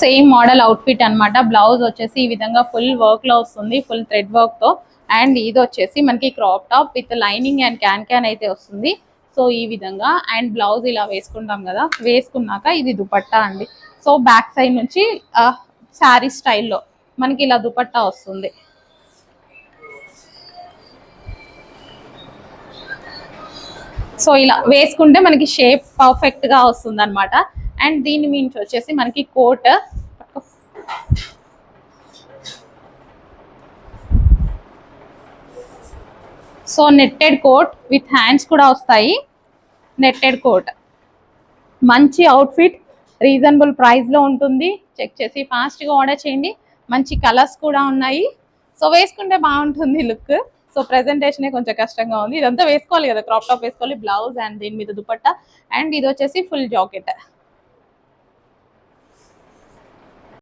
Same model outfit అన్నమాట. Blouse వచ్చేసి ఈ విధంగా ఫుల్ వర్క్ లో వస్తుంది, ఫుల్ థ్రెడ్ వర్క్ తో. అండ్ ఇది వచ్చేసి మనకి crop top with lining and can అయితే వస్తుంది. సో ఈ విధంగా అండ్ బ్లౌజ్ ఇలా వేసుకుంటాం కదా, వేసుకున్నాక ఇది దుపట్టా అండి. సో బ్యాక్ సైడ్ నుంచి శారీ స్టైల్లో మనకి ఇలా దుపట్టా వస్తుంది. సో ఇలా వేసుకుంటే మనకి షేప్ పర్ఫెక్ట్ గా వస్తుంది అనమాట. అండ్ దీని మించి వచ్చేసి మనకి coat, so knitted coat with hands కూడా వస్తాయి. నెట్టెడ్ కోట్ మంచి అవుట్ఫిట్, రీజనబుల్ ప్రైస్ లో ఉంటుంది. చెక్ చేసి ఫాస్ట్ గా ఆర్డర్ చేయండి. మంచి కలర్స్ కూడా ఉన్నాయి. సో వేసుకుంటే బాగుంటుంది లుక్. సో ప్రెజెంటేషన్ కొంచెం కష్టంగా ఉంది. ఇదంతా వేసుకోవాలి కదా, క్రాప్ టాప్ వేసుకోవాలి, బ్లౌజ్ అండ్ దీని మీద దుపట్టా. అండ్ ఇది వచ్చేసి ఫుల్ జాకెట్.